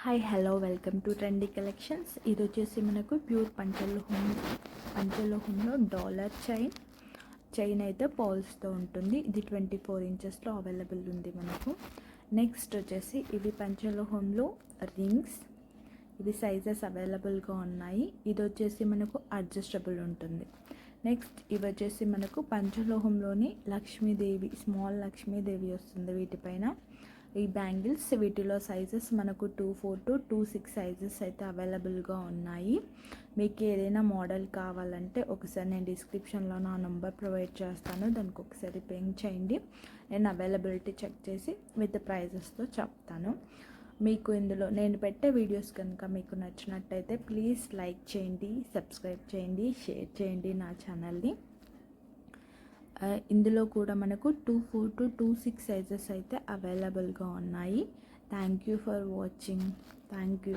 Hi hello welcome to trendy collections. ఇది వచ్చేసి మనకు ప్యూర్ పంచలోహంలో డాలర్ చైన్ అయితే పర్ల్స్తో ఉంటుంది. ఇది 24 ఇంచెస్లో అవైలబుల్ ఉంది మనకు. నెక్స్ట్ వచ్చేసి ఇవి పంచలోహంలో రింగ్స్, ఇవి సైజెస్ అవైలబుల్గా ఉన్నాయి. ఇది వచ్చేసి మనకు అడ్జస్టబుల్ ఉంటుంది. నెక్స్ట్ ఇవి వచ్చేసి మనకు పంచలోహంలోని లక్ష్మీదేవి, స్మాల్ లక్ష్మీదేవి వస్తుంది వీటిపైన. ఈ బ్యాంగిల్స్ వీటిలో సైజెస్ మనకు 24 to 26 సైజెస్ అయితే అవైలబుల్గా ఉన్నాయి. మీకు ఏదైనా మోడల్ కావాలంటే ఒకసారి నేను డిస్క్రిప్షన్లో నా నెంబర్ ప్రొవైడ్ చేస్తాను, దానికి ఒకసారి పింక్ చేయండి. నేను అవైలబిలిటీ చెక్ చేసి విత్ ప్రైజెస్తో చెప్తాను. మీకు ఇందులో నేను పెట్టే వీడియోస్ కనుక మీకు నచ్చినట్టయితే ప్లీజ్ లైక్ చేయండి, సబ్స్క్రైబ్ చేయండి, షేర్ చేయండి నా ఛానల్ని. ఇందులో కూడా మనకు 24 to 26 సైజెస్ అయితే అవైలబుల్గా ఉన్నాయి. Thank you for watching. Thank you.